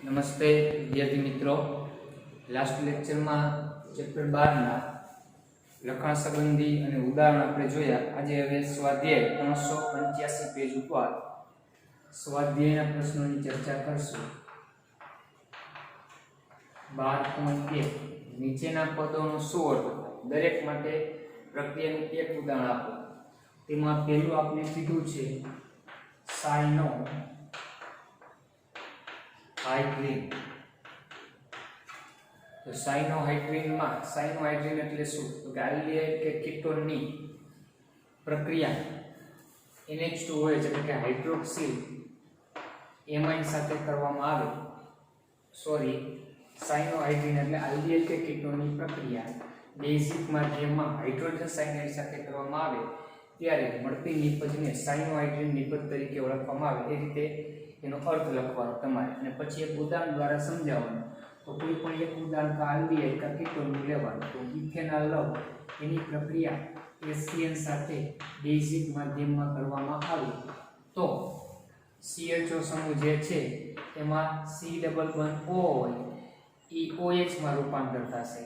નમસ્તે વિદ્યાર્થી મિત્રો, લાસ્ટ લેક્ચરમાં ચેપ્ટર 12 ના લખાણ સંબંધી અને ઉદાહરણ આપણે જોયા. આજે હવે સ્વાધ્યાય 385 પેજ ઉપર સ્વાધ્યાયના પ્રશ્નોની ચર્ચા કરશું. 12.1 નીચેના પદોનો શું અર્થ? દરેક માટે પ્રક્રિયાનું એક ઉદાહરણ આપો. તેમાં પહેલું આપણે કીધું છે સાયનોહાઇડ્રીન. તો સાયનોહાઇડ્રીન એટલે શું? તો કે આલ્ડીહાઇડ કે કીટોનની પ્રક્રિયા NH2OH એટલે કે હાઇડ્રોક્સિલ એમાઇન સાથે કરવામાં આવે. સાયનોહાઇડ્રીન એટલે આલ્ડીહાઇડ કે કીટોનની પ્રક્રિયા બેઝિક માધ્યમમાં હાઇડ્રોજન સાયનાઇડ સાથે કરવામાં આવે ત્યારે મળતી નિપજને સાયનોહાઇડ્રીન નિપજ તરીકે ઓળખવામાં આવે. એ રીતે એનો અર્થ લખવાનો તમારે, અને પછી એક ઉદાહરણ દ્વારા સમજાવવાનું. તો કોઈ પણ એક ઉદાહરણ આલ્ડીહાઇડ કે કીટોનનું લેવાનું. તો ઇથેનોલ લો, એની પ્રક્રિયા HCN સાથે બેઝિક માધ્યમમાં કરવામાં આવે તો CHO સમૂહ જે છે એમાં C ડબલ બોન્ડ O હોય એ OH માં રૂપાંતર થશે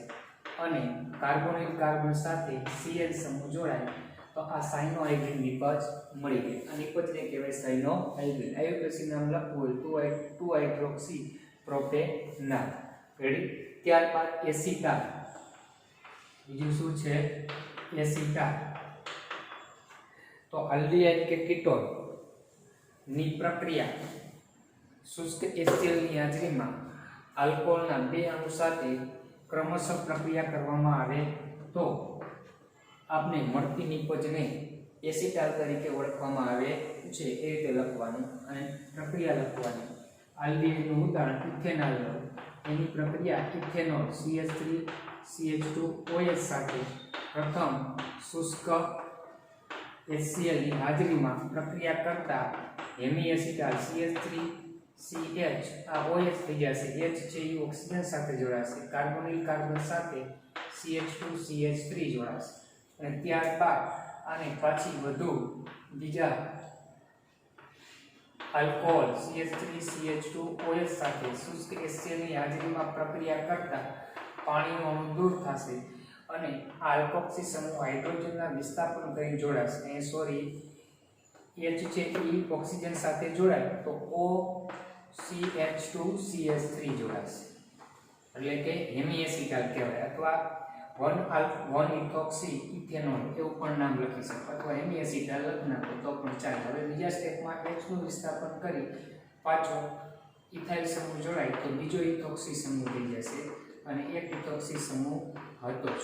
અને કાર્બોનિલ કાર્બન સાથે Cl સમૂહ જોડાય તો આ સાયનોહાઇડ્રીન નિપજ મળી ગઈ. આ નિપજને કહેવાય સાયનોહાઇડ્રીન. આયુ પછી નામ લખવું હોય 2 હાઇડ્રોક્સી પ્રોપેનોલ. રેડી? ત્યારબાદ એસિટાલ. બીજું શું છે? એસિટાલ. તો આલ્ડીહાઇડ કે કીટોન ની પ્રક્રિયા શુષ્ક HCl ની હાજરીમાં આલ્કોહોલના 2 અણુ સાથે ક્રમશઃ પ્રક્રિયા કરવામાં આવે તો આપને મળતી નિપજને એસિટાલ તરીકે ઓળખવામાં આવે છે. એ રીતે લખવાનું અને પ્રક્રિયા લખવાની. આલ્ડીહાઇડનું ઉદાહરણ ઇથેનોલ લો, એની પ્રક્રિયા ઇથેનોલ CH3CH2OH સાથે પ્રથમ શુષ્ક HCl ની હાજરીમાં પ્રક્રિયા કરતા હેમી એસિટાલ CH3CH આ OH થઈ જશે. H છે એ ઓક્સિજન સાથે જોડાશે, કાર્બોનિલ કાર્બન સાથે CH2CH3 જોડાશે અને ત્યારબાદ આને પાછી વધુ બીજા આલ્કોહોલ CH3CH2OH સાથે શુષ્ક HCl ની હાજરીમાં પ્રક્રિયા કરતા પાણીનો અણુ દૂર થશે અને આ આલ્કોક્સી સમૂહ હાઇડ્રોજનના વિસ્થાપન કરીને જોડાશે. H છે એ ઓક્સિજન સાથે જોડાય તો OCH2CH3 જોડાશે, એટલે કે હેમી એસિટાલ કહેવાય. અથવા 1-ઇથોક્સી ઇથેનોલ એવું પણ નામ લખી શકો, અથવા હેમી એસિટાલ લખી નાખો તો પણ ચાલે. હવે બીજા સ્ટેપમાં H નું વિસ્થાપન કરી પાછો ઇથાઇલ સમૂહ જોડાય તો બીજો ઇથોક્સી સમૂહ થઈ જશે અને એક ઇથોક્સી સમૂહ હતો જ,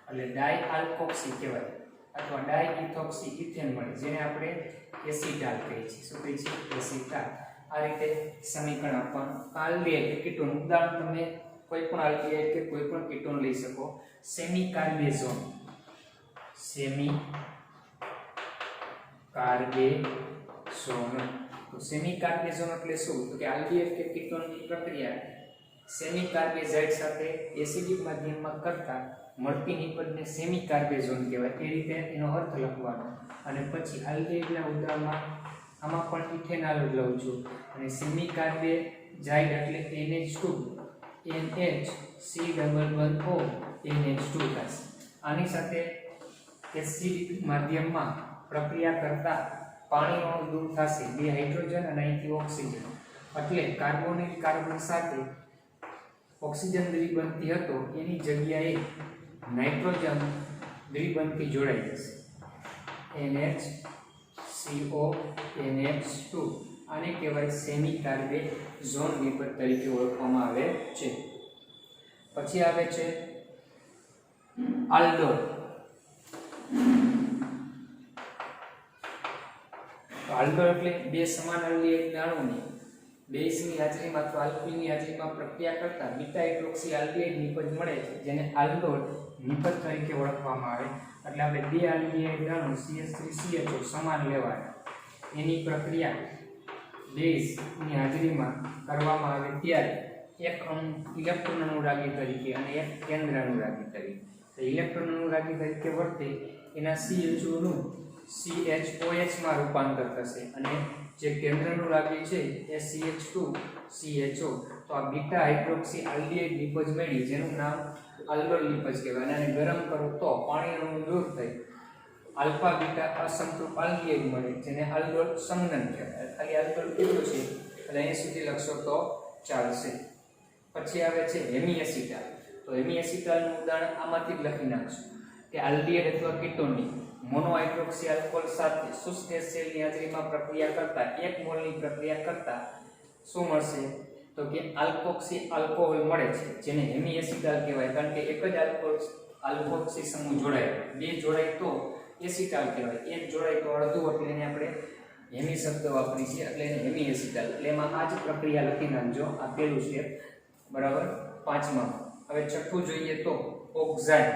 એટલે ડાઇઆલ્કોક્સી કહેવાય અથવા ડાઇઇથોક્સી ઇથેન મળે, જેને આપણે એસિટાલ કહીએ છીએ. શું કહીએ છીએ? એસિટાલ. આ રીતે સમીકરણ આપવાનું. આલ્ડીહાઇડ કે કીટોન ઉદાહરણ તમે કોઈ પણ આલ્ડીહાઇડ કે કોઈ પણ કીટોન લઈ શકો. સેમિકાર્બેઝોન. તો સેમિકાર્બેઝોન એટલે શું? તો કે આલ્ડીહાઇડ કે કીટોનની પ્રક્રિયા સેમિકાર્બેઝાઇડ સાથે એસિડિક માધ્યમમાં કરતા મળતી નિપજને સેમિકાર્બેઝોન કહેવાય. એ રીતે એનો અર્થ લખવાનો. અને પછી આલ્ડીહાઇડના ઉદાહરણમાં આમાં પણ ઇથેનોલ જ લઉં છું અને સેમિકાર્બેઝાઇડ એટલે NH2 NH C double bond O NH2 થશે. આની સાથે એસિડિક માધ્યમમાં પ્રક્રિયા કરતા પાણીનો અણુ દૂર થશે, 2 હાઇડ્રોજન અને અહીંથી ઓક્સિજન, એટલે કાર્બોનિલ કાર્બન સાથે ઓક્સિજન દ્વિબંધી હતો એની જગ્યાએ નાઇટ્રોજન દ્વિબંધી જોડાઈ જશે, NHCO NH2. આને કહેવાય સેમિકાર્બેઝોન નિપજ તરીકે ઓળખવામાં આવે છે. પછી આવે છે આલ્ડોલ. આલ્ડોલ એટલે 2 સમાન આલ્ડીહાઇડના અણુની બેઝની હાજરીમાં અથવા આલ્કીનની હાજરીમાં પ્રક્રિયા કરતા બીટા હાઇડ્રોક્સી આલ્ડીહાઇડ નિપજ મળે છે, જેને આલ્ડોલ નિપજ તરીકે ઓળખવામાં આવે. એટલે આપણે 2 આલ્ડીહાઇડ અણુ CH3CHO સમાન લેવાના, એની પ્રક્રિયા બેઝની હાજરીમાં કરવામાં આવે ત્યારે એક અણુ ઇલેક્ટ્રોન અનુરાગી તરીકે અને એક કેન્દ્ર અનુરાગી તરીકે. તો ઇલેક્ટ્રોન અનુરાગી તરીકે વર્તે એના CHO નું CHOH માં રૂપાંતર થશે અને જે કેન્દ્રનું લાગ્યું છે એ CH2CHO. તો આ બીટા હાઇડ્રોક્સી આલ્ડિહાઇડ નિપજ મળી જેનું નામ આલ્ડોલ નિપજ કહેવાય. અને ગરમ કરો તો પાણીનું અણુ દૂર થઈ આલ્ફા બીટા અસંતૃપ્ત આલ્ડિહાઇડ મળે જેને આલ્ડોલ સંઘનન કહેવાય. ખાલી આલ્ડોલ કીધું છે એટલે અહીં સુધી લખશો તો ચાલશે. પછી આવે છે હેમિએસિટાલ. તો હેમિએસિટાલનું ઉદાહરણ આમાંથી જ લખી નાખશું કે આલ્ડિહાઇડ અથવા કીટોનની મોનોહાઇડ્રોક્સી આલ્કોહોલ સાથે શુષ્ક HCl ની હાજરીમાં પ્રક્રિયા કરતા 1 મોલની પ્રક્રિયા કરતા શું મળશે? તો કે આલ્કોક્સી આલ્કોહોલ મળે છે જેને હેમિએસિટાલ કહેવાય. કારણ કે એક જ આલ્કોક્સી સમૂહ જોડાય, બે જોડાય તો એસિટાલ કહેવાય, એક જોડાય તો અડધું, એટલે એને આપણે હેમી શબ્દ વાપરી છે એટલે એને હેમિએસિટાલ. એટલે એમાં આ જ પ્રક્રિયા લખી નાખજો. આ પહેલું સ્ટેપ બરાબર. પાંચમા. હવે છઠ્ઠું જોઈએ તો ઓક્ઝાઇન.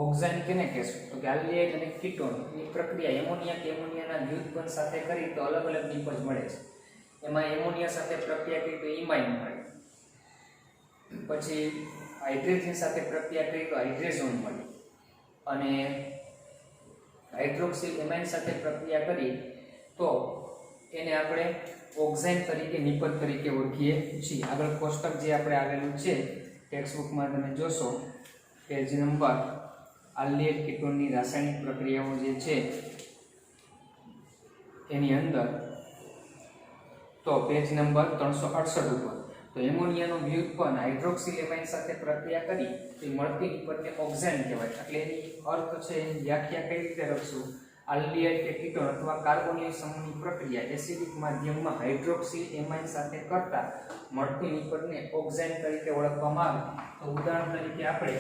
ઓક્ઝાઇન કેને કહેશું? તો કે આલ્ડિહાઇડ અને કીટોન ની પ્રક્રિયા એમોનિયા કે એમોનિયાના વ્યુત્પન્ન સાથે કરી તો અલગ અલગ નિપજ મળે છે. એમાં એમોનિયા સાથે પ્રક્રિયા કરી તો ઇમાઇન મળે, પછી હાઇડ્રોજન સાથે પ્રક્રિયા કરી તો હાઇડ્રેઝોન મળે, અને હાઇડ્રોક્સિલ એમાઇન સાથે પ્રક્રિયા કરી તો એને આપણે ઓક્ઝાઇન તરીકે નિપજ તરીકે ઓળખીએ છીએ. આગળ કોષ્ટક જે આપણે આવેલું છે ટેક્સ્ટ બુકમાં તમે જોશો પેજ નંબર આલ્ડિહાઇડ કીટોનની રાસાયણિક પ્રક્રિયાઓ જે છે એની અંદર તો પેજ નંબર 368 ઉપર તો એમોનિયાનું વ્યુત્પન્ન હાઇડ્રોક્સિલ એમાઇન સાથે પ્રક્રિયા કરી તો મળતી નિપજને ઓક્ઝાઇન કહેવાય. એટલે એની અર્થ છે, એની વ્યાખ્યા કઈ રીતે લખશું? આલ્ડિહાઇડ કે કીટોન અથવા કાર્બોનિલ સમૂહની પ્રક્રિયા એસિડિક માધ્યમમાં હાઇડ્રોક્સિલ એમાઇન સાથે કરતા મળતી નિપજને ઓક્ઝાઇન તરીકે ઓળખવામાં આવે. તો ઉદાહરણ તરીકે આપણે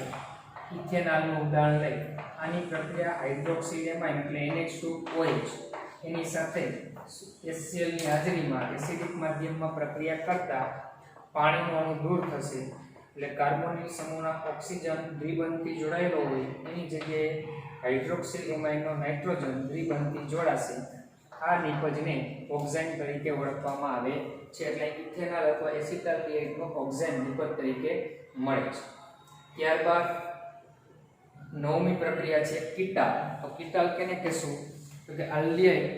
ઇથેનોલનું ઉદાહરણ લઈ. આની પ્રક્રિયા હાઇડ્રોક્સિલ એમાઇન એટલે NH2OH એની સાથે HCl ની હાજરીમાં એસિડિક માધ્યમમાં પ્રક્રિયા કરતા પાણીનું અણુ દૂર થશે. એટલે કાર્બોનિલ સમૂહના ઓક્સિજન દ્વિબંધથી જોડાયેલો હોય એની જગ્યાએ હાઇડ્રોક્સિલ એમાઇનનો નાઇટ્રોજન દ્વિબંધથી જોડાશે. આ નિપજને ઓક્ઝાઇન તરીકે ઓળખવામાં આવે છે. એટલે ઇથેનોલ અથવા એસિટાલ્ડિહાઇડનો ઓક્ઝાઇન નિપજ તરીકે મળે છે. ત્યારબાદ નવમી પ્રક્રિયા છે કીટાલ. તો કીટાલ કેને કહેશું? તો કે આલ્ડિહાઇડ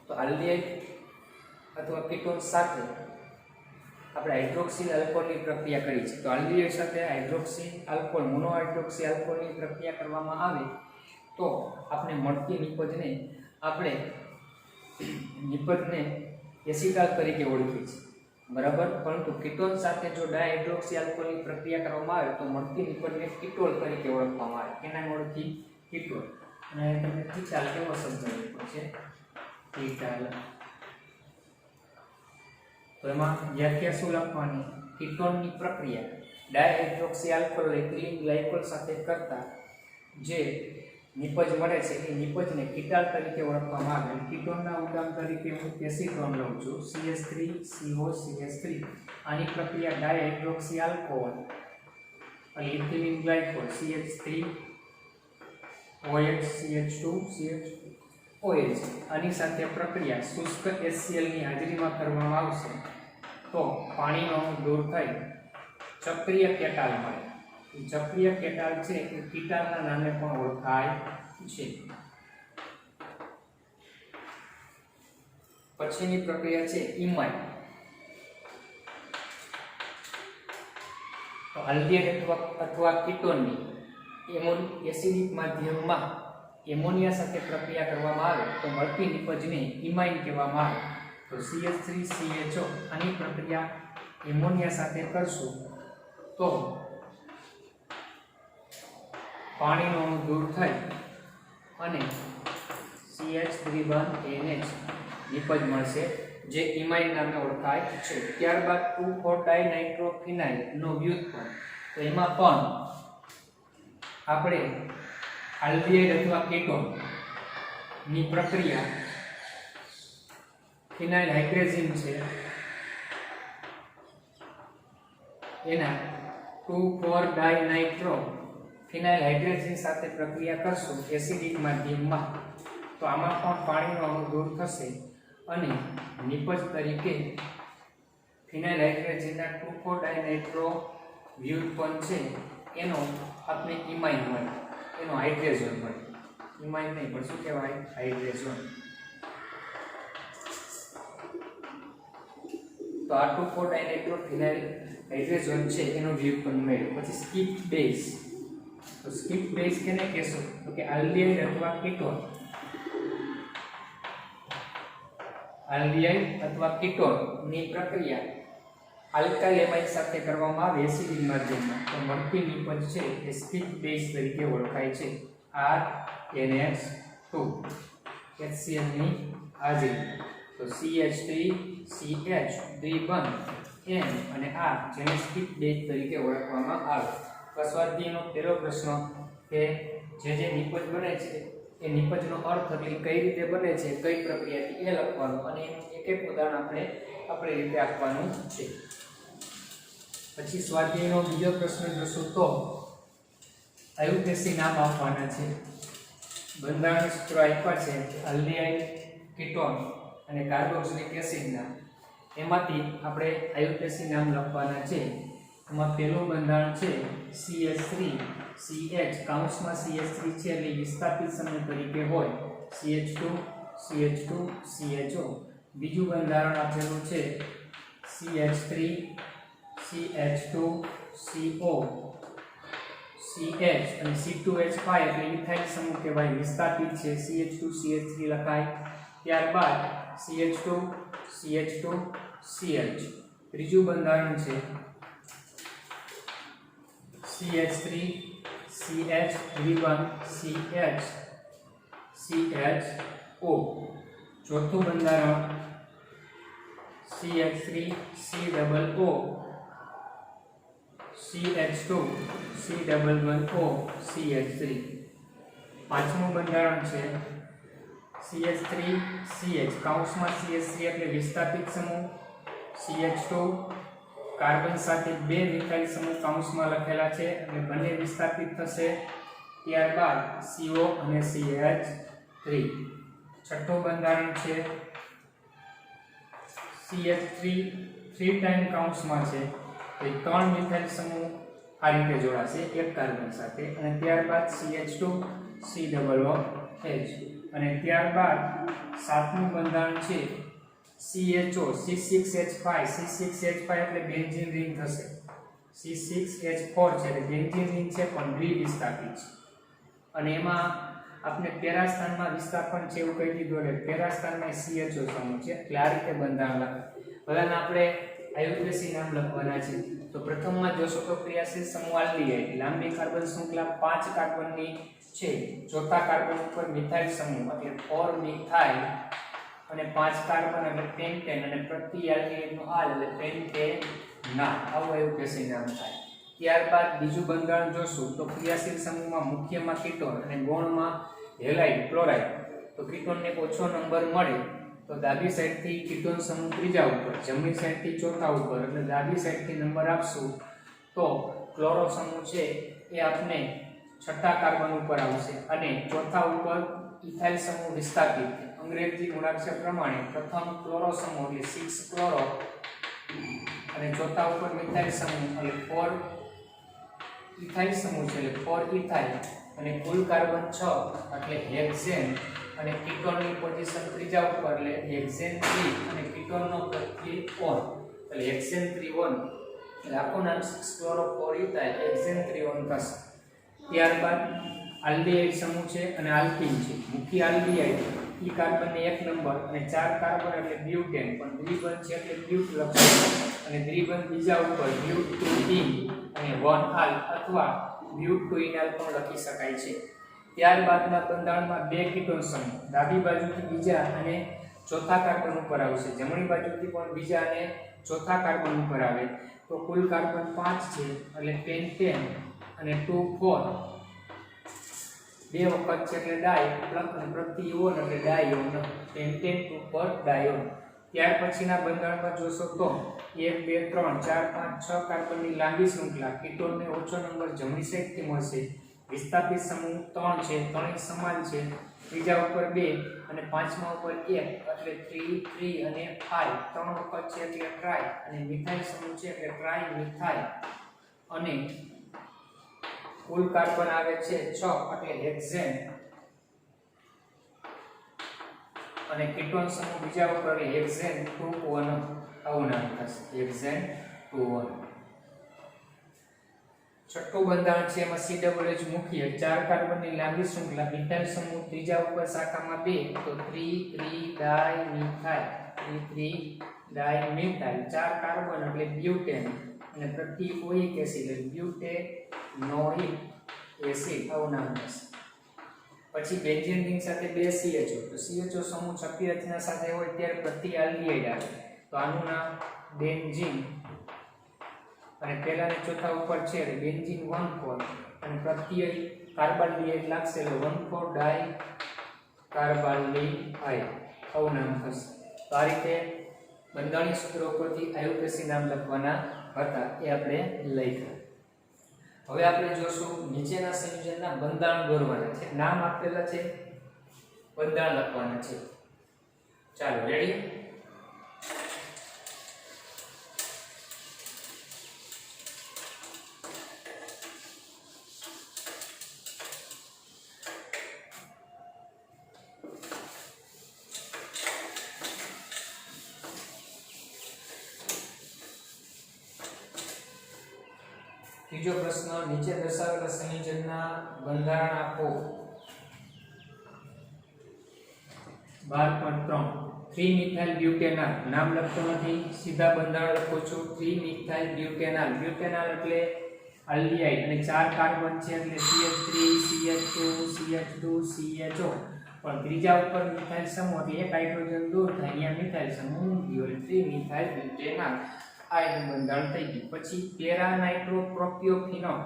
તો આલ્ડિહાઇડ અથવા કીટોન સાથે આપણે હાઇડ્રોક્સિલ આલ્કોહોલની પ્રક્રિયા કરી છે. તો આલ્ડિહાઇડ સાથે હાઇડ્રોક્સિલ આલ્કોહોલ મોનોહાઇડ્રોક્સી આલ્કોહોલની પ્રક્રિયા કરવામાં આવે તો આપણે મળતી નિપજને આપણે એસિટાલ તરીકે ઓળખીએ છીએ બરાબર. પરંતુ કીટોન સાથે જો ડાયહાઇડ્રોક્સી આલ્કોહોલની પ્રક્રિયા કરવામાં આવે તો મળતી નિપજને કીટોલ તરીકે ઓળખવામાં આવે. કેના ઓળખી? કીટોલ. અને તમને કીટાલ કેવો શબ્દ લખ્યો છે? કીટાલ. તો એમાં વ્યાખ્યા શું લખવાની? કીટોનની પ્રક્રિયા ડાયહાઇડ્રોક્સી આલ્કોહોલ એથિલિન ગ્લાયકોલ સાથે કરતા જે નિપજ મળે છે એ નિપજને કીટાલ તરીકે ઓળખવામાં આવે. કીટોનના ઉદાહરણ તરીકે હું એસિટોન લઉં છું, CH3COCH3. આની પ્રક્રિયા ડાયહાઇડ્રોક્સી આલ્કોહોલ અને એથિલિન ગ્લાયકોલ CH3OH આની સાથે પ્રક્રિયા શુષ્ક HCl ની હાજરીમાં કરવામાં આવશે તો પાણીનો અણુ દૂર થઈ ચક્રીય કેટાલ મળે. ચક્રીય કેટાલ છે એ કીટાલના નામે પણ ઓળખાય છે. પછીની પ્રક્રિયા છે ઇમાઇન. તો આલ્ડિહાઇડ અથવા કીટોનની એસિડિક માધ્યમમાં એમોનિયા સાથે પ્રક્રિયા કરવામાં આવે તો મળતી નિપજને ઇમાઇન કહેવામાં આવે. તો CH3CHO આની પ્રક્રિયા એમોનિયા સાથે કરશું તો પાણીનો અણુ દૂર થઈ અને CH દ્વિબંધ NH નિપજ મળશે જે ઇમાઇન નામે ઓળખાય છે. ત્યારબાદ 2,4-ડાયનાઇટ્રોફિનાઇલ નો વ્યુત્પન્ન. તો એમાં પણ આપણે આલ્ડીહાઇડ અથવા કેટોન ની પ્રક્રિયા ફિનાઇલ હાઇડ્રેઝિન છે એના 2,4-ડાયનાઇટ્રો ફિનાઇલ હાઇડ્રેઝિન સાથે પ્રક્રિયા કરશું એસિડિક માધ્યમમાં, તો આમાં પણ પાણીનો અણુ દૂર થશે અને નિપજ તરીકે ફિનાઇલ હાઇડ્રેઝિનના 2,4-ડાયનાઇટ્રો વ્યુત્પન્ન છે એનો આપણે ઇમાઇન મળે, એનો હાઇડ્રેઝન મળે. ઇમાઇન નહીં પણ શું કહેવાય? હાઇડ્રેઝન. તો આ 2,4-ડાયનાઇટ્રો ફિનાઇલ હાઇડ્રેઝન છે એનો વ્યુત્પન્ન મળ્યો. પછી સ્કીપ બેઝ. તો સ્કીપ બેઝ કેને કહેશો? તો કે આલ્ડીહાઇડ અથવા કેટોન. આલ્ડીહાઇડ અથવા કેટોન ની પ્રક્રિયા આલ્કાઇલ એમાઇડ સાથે કરવામાં આવે એસિડિક માધ્યમમાં, તો મળતી નિપજ છે એ સ્કીપ બેઝ તરીકે ઓળખાય છે. RNH2 HCl ની હાજરી. તો CH3CH દ્વિબંધ N અને R જેને સ્કીપ બેઝ તરીકે ઓળખવામાં આવે. સ્વાધ્યાયનો પહેલો પ્રશ્ન કે જે નિપજ બને છે એ નિપજનો અર્થ એટલે કઈ રીતે બને છે, કઈ પ્રક્રિયાથી એ લખવાનું અને એનું એક એક ઉદાહરણ આપણે આપણી રીતે આપવાનું છે. પછી સ્વાધ્યાયનો બીજો પ્રશ્ન જોશું તો આયુર્વેદિક નામ આપવાના છે. બંધારણ સૂત્રો આપ્યા છે આલ્ડીહાઇડ, કેટોન અને કાર્બોક્સિલિક એસિડના. એમાંથી આપણે આયુર્વેદિક નામ લખવાના છે. એમાં પહેલું બંધારણ છે CH3CH, કાઉન્સમાં CH3 છે એટલે વિસ્થાપિત સમૂહ તરીકે હોય CH2CH2CHO. બીજું બંધારણ આપેલું છે CH3CH2CO CH અને C2H5 એટલે ઇથાઇલ સમૂહ કહેવાય, વિસ્થાપિત છે CH2CH3 લખાય. ત્યારબાદ CH2CH2CH. ત્રીજું બંધારણ છે CH3CH દ્વિબંધ CH ચોથું બંધારણ CH3COO CH2C11O CH3. પાંચમું બંધારણ છે CH3CH, કાઉન્સમાં CH3 એટલે વિસ્થાપિત સમૂહ, CH2 કાર્બન સાથે બે મિથાઇલ સમૂહ કાઉન્સમાં લખેલા છે અને બંને વિસ્થાપિત થશે. ત્યારબાદ CO અને CH3. છઠ્ઠું બંધારણ છે CH3 3 ટાઈમ કાઉન્સમાં છે તો ત્રણ મિથાઇલ સમૂહ આ રીતે જોડાશે એક કાર્બન સાથે. અને ત્યારબાદ CH2COOH. અને ત્યારબાદ સાતમું બંધારણ છે CHO C6H5. C6H5 એટલે બેન્ઝીન રિંગ થશે. C6H4 છે એટલે બેન્ઝીન રિંગ છે પણ દ્વિવિસ્થાપિત છે. અને એમાં આપણે પેરા સ્થાનમાં વિસ્થાપન છે એવું કહી દીધું એટલે પેરા સ્થાનમાં CHO સમૂહ છે એટલે આ રીતે બંધારણ લખાય. બધાને આપણે આયુર્વેદિક નામ લખવાના છે. તો પ્રથમમાં જોશો તો ક્રિયાશીલ સમૂહ આલ્ડીહાઇડ, લાંબી કાર્બન શૃંખલા 5 કાર્બનની છે. ચોથા કાર્બન ઉપર મિથાઇલ સમૂહ એટલે 4 મિથાઇલ અને 5 કાર્બન એટલે પેન્ટેન અને પ્રતિ આલ્ડીહાઇડનો આલ એટલે પેન્ટેના. આવું આયુર્વેદિક નામ થાય. ત્યારબાદ બીજું બંધારણ જોશું તો ક્રિયાશીલ સમૂહમાં મુખ્યમાં કીટોન અને ગૌણમાં હેલાઇડ ક્લોરાઇડ. તો કીટોનને ઓછો નંબર મળે તો ડાબી સાઈડથી કીટોન સમૂહ ત્રીજા ઉપર, જમણી સાઈડથી ચોથા ઉપર, એટલે ડાબી સાઈડથી નંબર આપશું તો ક્લોરો સમૂહ છે એ આપણે છઠ્ઠા કાર્બન ઉપર આવશે અને ચોથા ઉપર ઇથાઇલ સમૂહ વિસ્થાપિત. અંગ્રેજી મૂળાક્ષર પ્રમાણે પ્રથમ ક્લોરો સમૂહ એટલે 6 ક્લોરો અને ચોથા ઉપર મિથાઇલ સમૂહ એટલે 4 ઇથાઇલ સમૂહ છે એટલે 4 ઇથાઇલ અને કુલ કાર્બન 6 એટલે હેક્ઝેન. અને કીટોનની પોઝિશન ત્રીજા ઉપર એટલે હેક્ઝેન 3 અને કીટોનનો પ્રત્યય ઓન એટલે હેક્ઝેન 3 એટલે આખું નામ 6 ક્લોરો 4 ઇથાઇલ હેક્ઝેન 3 થશે. ત્યારબાદ આલ્ડીહાઇડ સમૂહ છે અને આલ્કીન છે. મુખ્ય આલ્ડીહાઇડ ઈ કાર્બનને 1 નંબર અને 4 કાર્બન એટલે બ્યુટેન પણ દ્વિબંધ છે એટલે બ્યુટ લખશે અને દ્વિબંધ બીજા ઉપર બ્યુટીન અને 1 આલ અથવા બ્યુટોઇનાલ પણ લખી શકાય છે. ત્યારબાદના બંધારણમાં બે કીટોન સમૂહ ડાબી બાજુથી બીજા અને ચોથા કાર્બન ઉપર આવશે, જમણી બાજુથી પણ બીજા અને ચોથા કાર્બન ઉપર આવે તો કુલ કાર્બન 5 છે એટલે પેન્ટેન અને 2 4 બે વખત છે એટલે ડાય પ્લસ અને પ્રતિયોન એટલે ડાયોન, પેન્ટેન 2 પર ડાયોન. ત્યાર પછીના બંધારણમાં જોશો તો 1 2 3 4 5 6 કાર્બનની લાંબી શૃંખલા, કીટોનને ઓછો નંબર જમણી સાઈડથી મળશે. વિસ્થાપિત સમૂહ 3 છે, ત્રણેય સમાન છે. ત્રીજા ઉપર 2 અને પાંચમા ઉપર 1 એટલે 3 3 અને 5 ત્રણ વખત છે એટલે ટ્રાય, અને મિથાઇલ સમૂહ છે એટલે ટ્રાય મિથાઇલ, અને કુલ કાર્બન આવે છે 6 એટલે હેક્ઝેન, અને કીટોન સમૂહ બીજા ઉપર એટલે હેક્ઝેન 2 1 આવું નામ થશે, હેક્ઝેન 2 1. છઠ્ઠું બંધારણ છે એમાં COOH મૂકીએ, 4 કાર્બનની લાંબી શૃંખલા, મિથાઇલ સમૂહ ત્રીજા ઉપર શાખામાં 2 તો 3 3 ડાયમિથાઇલ, 3 3 ડાયમિથાઇલ. 4 કાર્બન એટલે બ્યુટેન, અને પ્રતિઓઇક એસિડ એટલે બ્યુટેનોઇક એસિડ આવું નામ થશે. પછી બેન્ઝીન રિંગ સાથે 2 CHO, તો CHO સમૂહ છઠ્ઠી રચના સાથે હોય ત્યારે પ્રતિ આલ્ડિહાઇડ આવે તો આનું નામ બેન્ઝીન, અને પહેલા ને ચોથા ઉપર છે એટલે બેન્ઝીન 1 4, અને પ્રત્યય કાર્બાલ્ડિહાઇડ લાગશે એટલે 1 4 ડાય કાર્બાલ્ડિહાઇડ આવું નામ થશે. તો આ રીતે બંધારણીય સૂત્રો પરથી આયુપેસી નામ લખવાના હતા એ આપણે લખ્યા. હવે આપણે જોશું નીચેના સંયોજનના બંધારણ દોરવાના છે, નામ આપેલા છે, બંધારણ લખવાના છે. ચાલો રેડી. ત્રીજો પ્રશ્ન, નીચે દર્શાવેલા સંયોજનના બંધારણ આપો. 12.3 3 મિથાઇલ બ્યુટેનાલ, નામ લખતો નથી, સીધા બંધારણ લખું છું. 3 મિથાઇલ બ્યુટેનાલ, બ્યુટેનાલ એટલે આલ્ડિહાઇડ, અને 4 કાર્બન છે એટલે CH3 CH2 CH2 CHO, પણ ત્રીજા ઉપર મિથાઇલ સમૂહ એટલે એક હાઇડ્રોજન દૂર થાય, અહીંયા મિથાઇલ સમૂહ મૂક્યો એટલે 3 મિથાઇલ બ્યુટેનાલ. આ એનું બંધારણ થઈ ગયું. પછી પેરા નાઇટ્રોપ્રોપિયોફિનોન,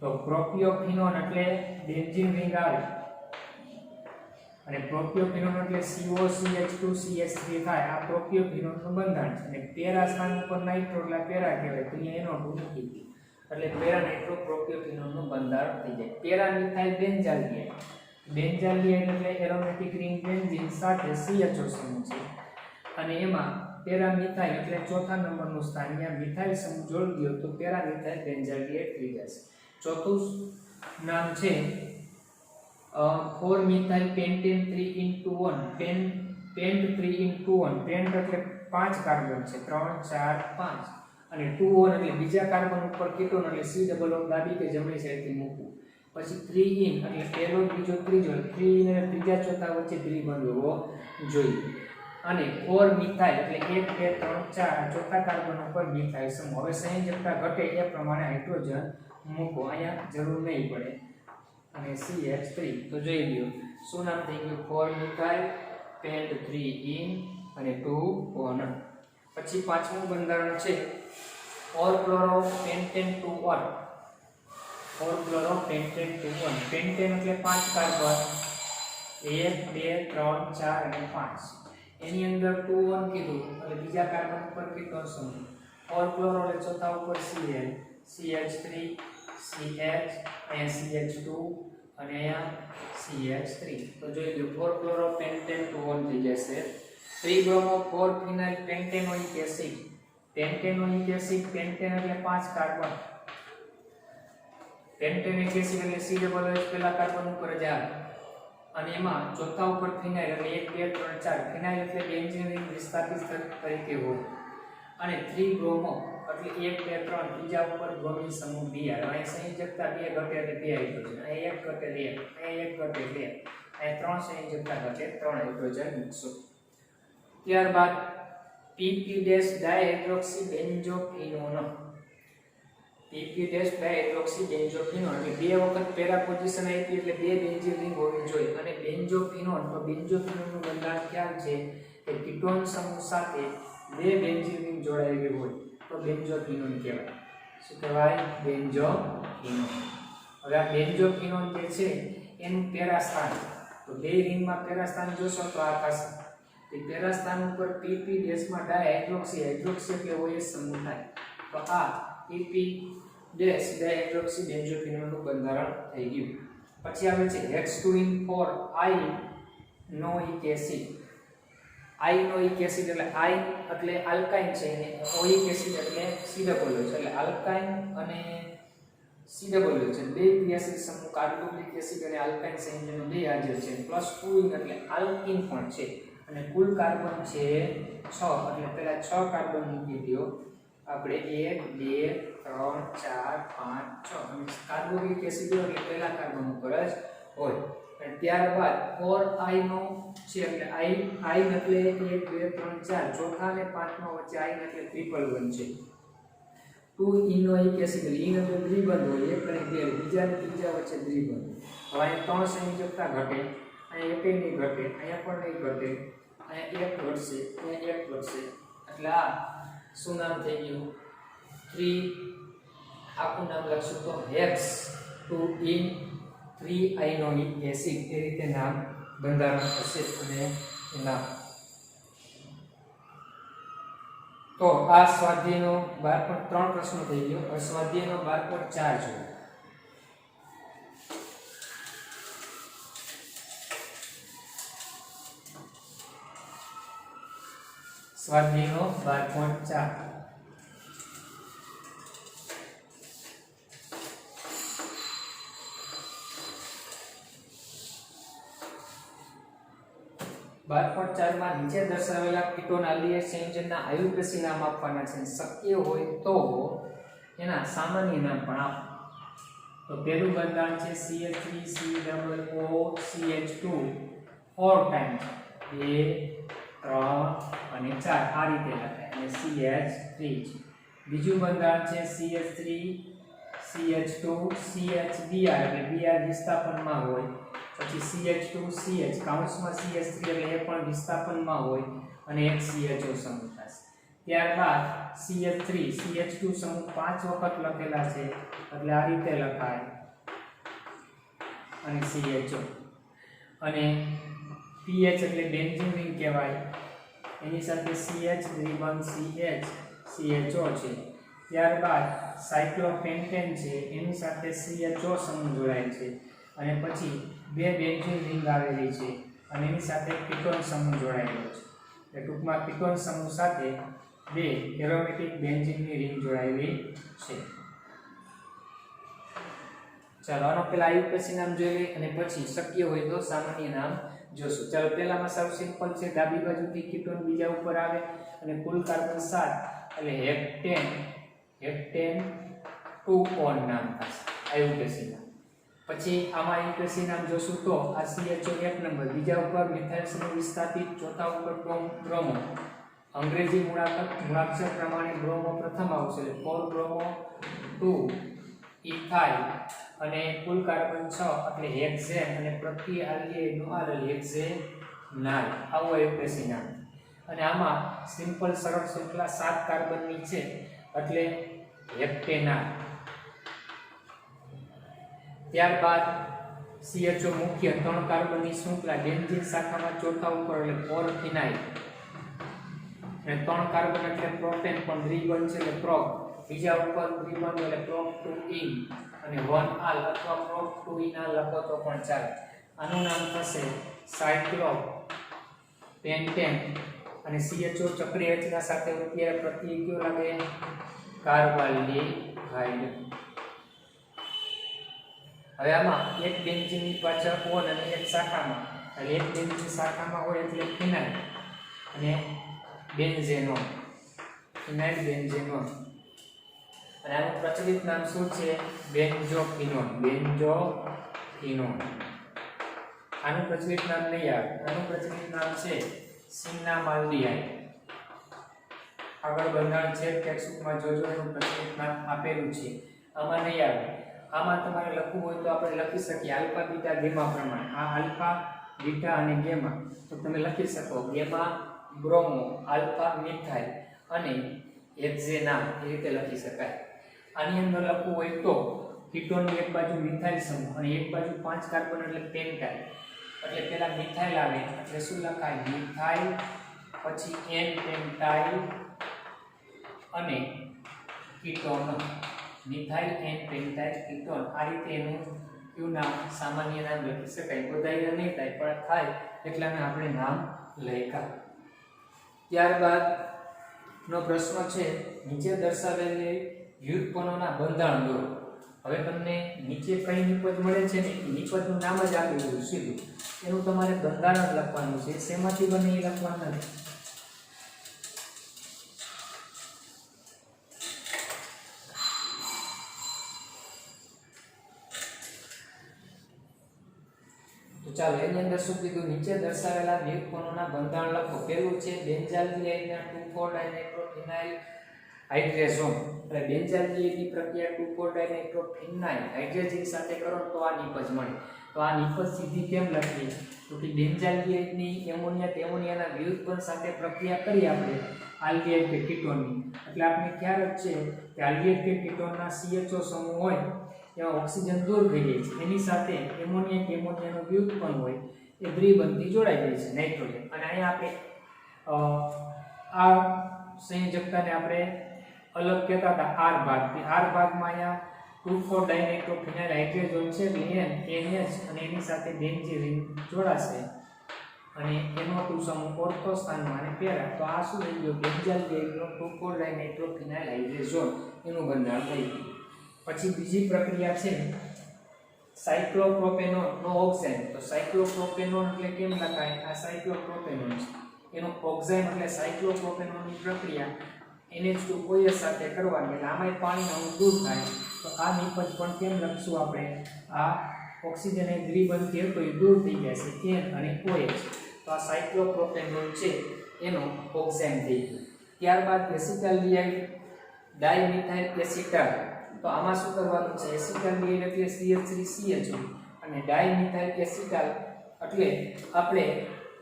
તો પ્રોપિયોફિનોન એટલે બેન્ઝીન રિંગ આવે, અને પ્રોપિયોફિનોન એટલે COCH2CH3 થાય. આ પ્રોપિયોફિનોનનું બંધારણ છે, અને પેરા સ્થાન ઉપર નાઇટ્રો એટલે પેરા કહેવાય તો અહીંયા એનો મૂકી દીધું એટલે પેરા નાઇટ્રોપ્રોપિયોફિનોનનું બંધારણ થઈ જાય. પેરા મિથાઇલ બેન્ઝાલ્ડિહાઇડ, બેન્ઝાલ્ડિહાઇડ એટલે એરોમેટિક રિંગ બેન્ઝીન સાથે CHO સમૂહ છે, અને એમાં પેરા મિથાઇલ એટલે ચોથા નંબરનું સ્થાન, અહીંયા મિથાઇલ સમૂહ જોડી દો તો પેરા મિથાઇલ બેન્ઝાલ્ડિહાઇડ થઈ જશે. ચોથું નામ છે 4 મિથાઇલ પેન્ટેન 3:1, પેન્ટ 3:1, પેન્ટ એટલે 5 કાર્બન છે, 3 4 5, અને 2 1 એટલે બીજા કાર્બન ઉપર કીટોન એટલે C ડબલ ઓન ડાબી કે જમણી સાઈડથી મૂકવું. પછી 3 ઇન એટલે પહેલો બીજો ત્રીજો, 3 ઇન એટલે ત્રીજા ચોથા વચ્ચે દ્વિબંધ હોવો જોઈએ. અને 4 મિથાઇલ એટલે 1 2 3 4 ચોથા કાર્બન ઉપર મિથાઇલ સમૂહ. હવે સંયોજકતા ઘટે એ પ્રમાણે હાઇડ્રોજન મૂકો, અહીંયા જરૂર નહીં પડે. અને CH3 તો જોઈ લ્યો શું નામ થઈ ગયું, 4 મિથાઇલ પેન્ટ 3 ઇન અને 2 1. પછી પાંચમું બંધારણ છે ઓરક્લોરોપેન્ટેન 2 1, ઓરક્લોરોપેન્ટેન 2 1. પેન્ટેન એટલે 5 કાર્બન, 1 2 3 4 અને 5. એની અંદર 2 1 કીધું એટલે બીજા કાર્બન ઉપર કીટોન સમૂહ. ઓરક્લોરો એટલે ચોથા ઉપર Cl, CH3 CH, અહીંયા CH2 અને અહીંયા CH3. તો જોઈ લો 4 ક્લોરોપેન્ટેન 2 1 થઈ જશે. 3 બ્રોમો 4 ફિનાઇલ પેન્ટેનોઇક એસિડ, પેન્ટેનોઇક એસિડ, પેન્ટેન એટલે 5 કાર્બન, પેન્ટેનિક એસિડ એટલે C ડબલ H પેલા કાર્બન ઉપર જ આવે, અને એમાં ચોથા ઉપર ફિનાઇલ એટલે 1 2 3 4, ફિનાઇલ એટલે બેન્ઝીન રિંગ વિસ્થાપિત તરીકે હોય, અને 3 બ્રોમો એટલે 1 2 3 ત્રીજા ઉપર બ્રોમિન સમૂહ Br. અહીં સંયોજકતા 2 ઘટે એટલે 2 હાઇડ્રોજન, અહીં 1 ઘટે 2, અહીં 1 ઘટે 2, અહીં 3 સંયોજકતા ઘટે 3 હાઇડ્રોજન મૂકશો. ત્યારબાદ PP- dihydroxy benzophenone, PP dash dihydroxy benzophenone એટલે બે વખત પેરા પોઝિશન આપી એટલે બે બેન્ઝીન રિંગ હોવી જોઈએ અને બેન્ઝોફિનોન તો બેન્ઝોફિનોનનું બંધારણ ખ્યાલ છે કે કીટોન સમૂહ સાથે બે બેન્ઝીન રિંગ જોડાયેલી હોય તો બેન્ઝોફિનોન કહેવાય. શું કહેવાય? બેન્ઝોફિનોન. હવે આ બેન્ઝોફિનોન જે છે એનું પેરા સ્થાન તો બે રિંગમાં પેરા સ્થાન જોશો તો આ થશે. તે પેરા સ્થાન ઉપર PP ડેશમાં ડાયહાઇડ્રોક્સી હાઇડ્રોક્સી એટલે OH સમૂહ થાય તો આ PP ડેશ ડાયહાઇડ્રોક્સી બેન્ઝોફિનોનનું બંધારણ થઈ ગયું. પછી આવે છે H2in4 આઇનોઇક એસિડ. આઇનોઇક એસિડ એટલે આઇન એટલે આલ્કાઇન છે અને ઓઇક એસિડ એટલે COOH એટલે આલ્કાઇન અને COOH છે બે ક્રિયાશીલ સમૂહ કાર્બોક્સિલિક એસિડ અને આલ્કાઇન સંયોજનો બે હાજર છે. +2 એટલે આલ્કીન પણ છે અને કુલ કાર્બન છે 6 એટલે પહેલા 6 કાર્બન મૂકી દો. આપણે 1 2 3 4 5 6 અને કાર્બોક્સિલિક એસિડ એટલે પહેલા કાર્બન ઉપર જ હોય. અને ત્યારબાદ 4 આઇનો છે એટલે આઇન એટલે 1 2 3 4 ચોથા અને પાંચમા વચ્ચે આઇન એટલે ટ્રિપલ બોન્ડ છે. 2 ઇનોઇક એસિડ ઇન એટલે દ્વિબંધ હોય એક અને બે બીજા અને ત્રીજા વચ્ચે દ્વિબંધ. હવે અહીં ત્રણ સંયોજકતા ઘટે અહીં એકેય નહીં ઘટે અહીંયા પણ નહીં ઘટે અહીંયા એક ઘટશે અહીંયા એક ઘટશે એટલે આ શું નામ થઈ ગયું 3 આખું નામ લખશું તો હેક્સ 2 ઇન 3 આઇનોઇક એસિડ એ રીતે નામ બંધારણ થશે અને નામ. તો આ સ્વાધ્યાયનો 12.3 પ્રશ્ન થઈ ગયો. હવે સ્વાધ્યાયનો 12.4 જોઈએ. સ્વાધ્યાયનો 12.4 12.4 માં નીચે દર્શાવેલા કીટોન આલ્ડીહાઇડ સંયોજનના આયુર્વેશી નામ આપવાના છે. શક્ય હોય તો એના સામાન્ય નામ પણ આપો. તો પહેલું બંધારણ છે CH3COOCH2 4 ટાઈમ્સ 2 3 અને 4 આ રીતે લખાય અને CH3 છે. બીજું બંધારણ છે CH3CH2 CHBr એટલે Br વિસ્થાપનમાં હોય. પછી CH2CH કાઉન્સમાં CH3 એટલે એ પણ વિસ્થાપનમાં હોય અને એક CHO સમૂહ થશે. ત્યારબાદ CH3 CH2 સમૂહ 5 વખત લખેલા છે એટલે આ રીતે લખાય અને CHO અને PH એટલે બેન્ઝીન રિંગ કહેવાય એની સાથે CH દ્વિબંધ CHO છે. ત્યારબાદ સાયક્લોપેન્ટેન છે એની સાથે CHO સમૂહ જોડાય છે અને પછી બે બેન્ઝીન રિંગ આવેલી છે અને એની સાથે કીટોન સમૂહ જોડાયેલો છે. એટલે ટૂંકમાં કીટોન સમૂહ સાથે બે એરોમેટિક બેન્ઝીનની રિંગ જોડાયેલી છે. ચાલો આનો પહેલા આયુર્વેશી નામ જોઈ લઈએ અને પછી શક્ય હોય તો સામાન્ય નામ જોશું. ચાલો પહેલામાં સાવ સિમ્પલ છે. ડાબી બાજુથી કીટોન બીજા ઉપર આવે અને કુલ કાર્બન 7 એટલે હેપ્ટેન 2 ઓન નામ થશે આયુર્વેશી નામ. પછી આમાં આયુર્વેશી નામ જોશું તો આ CHO એક નંબર, બીજા ઉપર મિથાઇલ સમૂહ વિસ્થાપિત, ચોથા ઉપર બ્રોમો. અંગ્રેજી મૂળાક્ષર પ્રમાણે બ્રોમો પ્રથમ આવશે એટલે 4 બ્રોમો 2 ઇથાઇલ અને કુલ કાર્બન 6 એટલે હેક્ઝેન અને પ્રતિ આલ્ડીહાઇડનું આલ હેક્ઝેનાલ. આવું આયુર્વેશી નામ. અને આમાં સિમ્પલ સરળ શૃંખલા 7 કાર્બનની છે એટલે હેપ્ટેનાલ. ત્યારબાદ CHO મુખ્ય 3 કાર્બનની શૃંખલા બેન્ઝીન શાખામાં ચોથા ઉપર એટલે 4 ફિનાઇલ અને 3 કાર્બન એટલે પ્રોપેન પણ દ્વિબંધ છે એટલે પ્રોપ. બીજા ઉપર દ્વિબંધ એટલે પ્રોપ 2 ઇન અને 1 આલ અથવા પ્રોપ 2 ઇન આલ લખો તો પણ ચાલે. આનું નામ થશે સાયક્લોપ પેન્ટેન અને CHO ચક્રીય રચના સાથે અત્યારે પ્રત્યય કયો લાગે કાર્બાલ્ડિહાઇડ. હવે આમાં એક બેન્ઝીનની પાછળ ઓન અને એક શાખામાં એટલે એક બેન્ઝીન શાખામાં હોય એટલે ફિનાઇલ અને બેન્ઝેનોન ફિનાઇલ બેન્ઝેનોન અને આનું પ્રચલિત નામ શું છે બેન્ઝોફિનોન. આનું પ્રચલિત નામ નહીં આવે. આનું પ્રચલિત નામ છે સિન્નામાલ્ડીહાઇડ. આગળ બંધારણ છે ટેક્સ્ટબુકમાં જોજો એનું પ્રચલિત નામ આપેલું છે આમાં નહીં આવે. આમાં તમારે લખવું હોય તો આપણે લખી શકીએ આલ્ફા બીટા ગેમા પ્રમાણે. આ આલ્ફા બીટા અને ગેમા તો તમે લખી શકો ગેમા બ્રોમો આલ્ફા મિથાઇલ અને હેક્ઝેના એ રીતે લખી શકાય. આની અંદર લખવું હોય તો કીટોનની એક બાજુ મિથાઇલ સમૂહ અને એક બાજુ 5 કાર્બન એટલે પેન્ટાઇલ. એટલે પહેલા મિથાઇલ આવે એટલે શું લખાય મિથાઇલ, પછી એન પેન્ટાઇલ અને કીટોન. મિથાઇલ એન પેન્ટાઇલ કીટોન આ રીતે એનું કયું નામ સામાન્ય નામ લખી શકાય. બધાયના નહીં થાય પણ થાય એટલાને આપણે નામ લખ્યા. ત્યારબાદ નો પ્રશ્ન છે નીચે દર્શાવેલી વ્યુત્પન્નોના બંધારણ દોરો. હવે તમને નીચે કઈ નિપજ મળે છે ને નિપજનું નામ જ આપી દીધું સીધું. એનું તમારે બંધારણ લખવાનું છે. શેમાંથી બને એ લખવાનું નથી. તો ચાલો એની અંદર શું કીધું નીચે દર્શાવેલા વ્યુત્પન્નોના બંધારણ લખો. પહેલું છે બેન્ઝાલ્ડિહાઇડના 2,4-ડાયનાઇટ્રોફિનાઇલ હાઇડ્રેઝોન. એટલે બેન્ઝાલ્ડિહાઇડની પ્રક્રિયા 2,4-ડાયનાઇટ્રોફિનાઇલ હાઇડ્રેઝિન સાથે કરો તો આ નિપજ મળે. તો આ નિપજ સીધી કેમ લખીએ તો કે બેન્ઝાલ્ડિહાઇડની એમોનિયાના વ્યુત્પન્ન સાથે પ્રક્રિયા કરી આપણે આલ્ડિહાઇડ કે કીટોનની. એટલે આપણે ખ્યાલ જ છે કે આલ્ડિહાઇડ કે કીટોનના CHO સમૂહ હોય એમાં ઓક્સિજન દૂર થઈ જાય છે. એની સાથે એમોનિયા કે એમોનિયાનું વ્યુત્પન્ન હોય એ દ્વિબંધી જોડાઈ જાય છે નાઇટ્રોજન. અને અહીંયા આપણે આ સંયોજકતાને આપણે અલગ કહેતા હતા આર ભાગ. આર ભાગમાં અહીંયા 2,4-ડાયનાઇટ્રોફિનાઇલ હાઇડ્રેઝોન છે એટલે NH અને એની સાથે બેન્ઝીન જોડાશે અને NO2 સમૂહ ઓર્થો સ્થાનમાં અને પેરા. તો આ શું થઈ ગયું બેન્ઝાલ્ડિહાઇડનો 2,4-ડાયનાઇટ્રોફિનાઇલ હાઇડ્રેઝોન એનું બંધારણ થઈ ગયું. પછી બીજી પ્રક્રિયા છે સાયક્લોપ્રોપેનોન નો ઓક્સાઇડ. તો સાયક્લોપ્રોપેનોન એટલે કેમ લખાય આ સાયક્લોપ્રોપેનોન છે. એનો ઓક્સાઇડ એટલે સાયક્લોપ્રોપેનોનની પ્રક્રિયા NH2OH સાથે કરવાની એટલે આમાંય પાણીનો અણુ દૂર થાય. તો આ નિપજ પણ કેમ લખશું આપણે આ ઓક્સિજન એ દ્વિબંધી હતો એ દૂર થઈ ગયા છે N અને OH. તો આ સાયક્લોપ્રોપેનોન છે એનો ઓક્સાઇડ થઈ ગયો. ત્યારબાદ એસિટાલ્ડિહાઇડ ડાયમિથાઇલ એસિટાલ. તો આમાં શું કરવાનું છે એસિટાલ્ડિહાઇડ એટલે CH3CHO અને ડાયમિથાઇલ એસિટાલ એટલે આપણે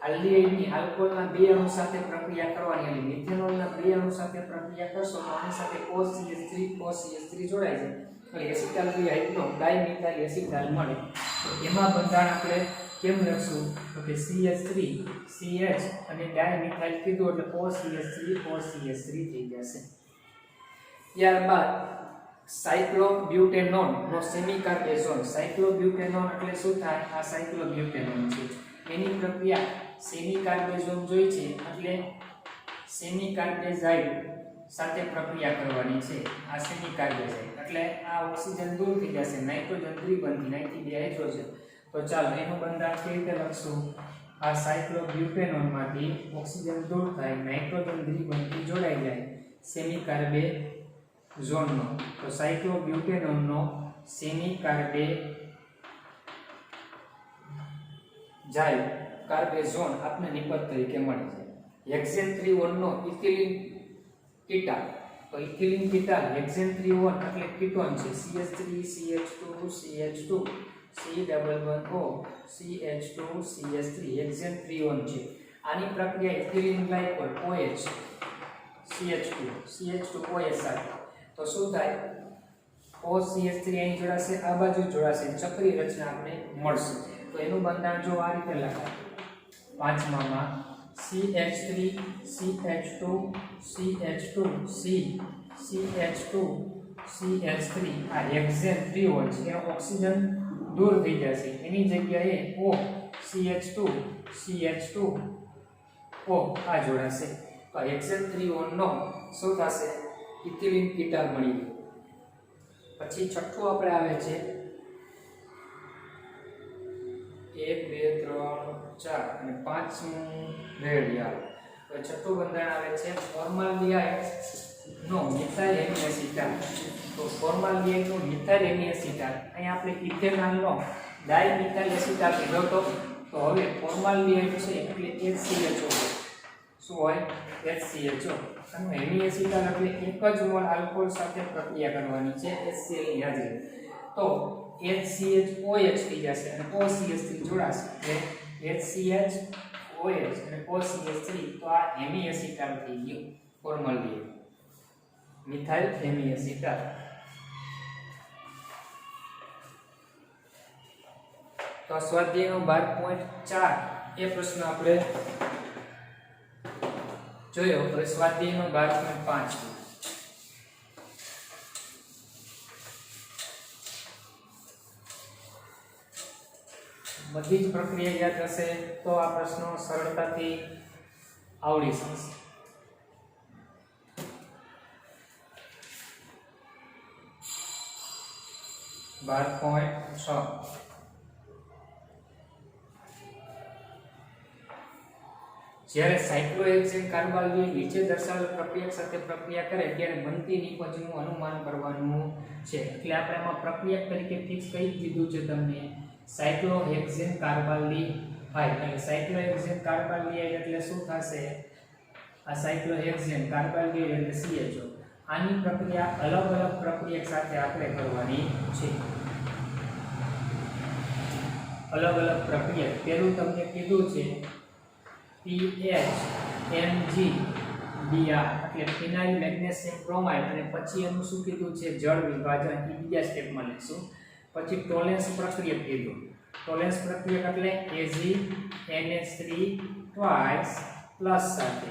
આલ્ડિહાઇડની આલ્કોહોલના 2 અણુ સાથે પ્રક્રિયા કરવાની. એટલે મિથેનોલના 2 અણુ સાથે પ્રક્રિયા કરશો તો આની સાથે OCH3 જોડાય છે એટલે એસિટાલ્ડિહાઇડનો ડાયમિથાઇલ એસિટાલ મળે. તો એમાં બંધારણ આપણે કેમ લખશું તો કે CH3 CH અને ડાયમિથાઇલ કીધું એટલે OCH3 થઈ જશે. ત્યારબાદ સાયક્લોબ્યુટેનોન નો સેમિકાર્બેઝોન. સાયક્લોબ્યુટેનોન એટલે શું થાય આ સાયક્લોબ્યુટેનોન છે એની પ્રક્રિયા સેમિકાર્બેઝોન જોઈ છે એટલે સેમિકાર્બેઝાઇડ સાથે પ્રક્રિયા કરવાની છે. આ સેમિકાર્બેઝાઇડ એટલે આ ઓક્સિજન દૂર થઈ જશે નાઇટ્રોજન દ્વિબંધી નાઇટ્રી 2 હાઇડ્રોજન. તો ચાલો એનું બંધારણ કેવી રીતે લખશું આ સાયક્લોબ્યુટેનોનમાંથી ઓક્સિજન દૂર થાય નાઇટ્રોજન દ્વિબંધી જોડાઈ જાય સેમિકાર્બેઝોનનો. તો સાયક્લોબ્યુટેનોનનો સેમિકાર્બેઝાઇડ કાર્બેઝોન આપને નિપજ તરીકે મળે છે. હેક્ઝેન 3-1 નો ઇથિલિન કીટાલ. તો ઇથિલિન કીટાલ હેક્ઝેન 3-1 એટલે કીટોન છે CH3 CH2 CH2 C11O CH2 CH3 hexane 3-1 છે. આની પ્રક્રિયા ઇથિલિન ગ્લાયકોલ OH CH2OH સાથે. તો શું થાય OCH3 અહીં જોડાશે આ બાજુ જોડાશે ચક્રી રચના આપણે મળશે. તો એનું બંધારણ જો આ રીતે લખાય પાંચમામાં CH3 CH2 CH2 C CH2 CH3 આ હેક્ઝેન 3-1 છે એનો ઓક્સિજન દૂર થઈ જશે એની જગ્યાએ O CH2 CH2 O આ જોડાશે. તો હેક્ઝેન 3-1 નો શું થશે ઇથિલિન કીટાલ મળી ગયું. પછી છઠ્ઠું આપણે આવે છે 1 2 3 4 અને 5મું રેડિયલ. તો છઠ્ઠું બંધારણ આવે છે ફોર્માલ્ડિહાઇડ નો મિથાઇલ એસિટાલ. તો ફોર્માલ્ડિહાઇડ નો મિથાઇલ એસિટાલ અહીં આપણે ઇથેનોલ નો ડાયમિથાઇલ એસિટાલ લીધો તો હવે ફોર્માલ્ડિહાઇડ છે એટલે HCHO શું હોય HCHO. આનું હેમી એસિટાલ એટલે એક જ મોલ આલ્કોહોલ સાથે પ્રક્રિયા કરવાની છે HCl ની હાજરી. તો HCHOH થઈ જશે અને OCH3 જોડાશે એટલે HCHOH અને OCH3 તો આ હેમી એસિટાલ થઈ ગયું ફોર્મલી મિથાઇલ હેમી એસિટાલ. તો સ્વાધ્યાયનો 12.4 એ પ્રશ્ન આપણે જોયો. હવે સ્વાધ્યાયનો 12.5 બધી જ પ્રક્રિયા યાદ હશે તો આ પ્રશ્નો સરળતાથી આવડી શકશે. જ્યારે સાયક્લોહેક્સેન કાર્બાલ્ડિહાઇડ નીચે દર્શાવેલ પ્રક્રિયા સાથે પ્રક્રિયા કરે ત્યારે બનતી નિપજનું અનુમાન કરવાનું છે. એટલે આપણે આમાં પ્રક્રિયા તરીકે ફિક્સ કરી દીધું છે તમને સાયક્લોહેક્સેન કાર્બાલ્ડિહાઇડ. એટલે સાયક્લોહેક્સેન કાર્બાલ્ડિહાઇડ એટલે શું થશે? આ સાયક્લોહેક્સેન કાર્બાલ્ડિહાઇડ એટલે CHO. આની પ્રક્રિયા અલગ અલગ પ્રક્રિયા સાથે આપણે કરવાની છે. અલગ અલગ પ્રક્રિયા પેલું તમને કીધું છે PHMgBr એટલે ફિનાઇલ મેગ્નેશિયમ બ્રોમાઇડ અને પછી એનું શું કીધું છે જળ વિભાજન એ બીજા સ્ટેપમાં લઈશું. પછી ટોલેન્સ પ્રક્રિયા કીધું. ટોલેન્સ પ્રક્રિયા એટલે AgNH3 ટ્વાઇસ પ્લસ સાથે.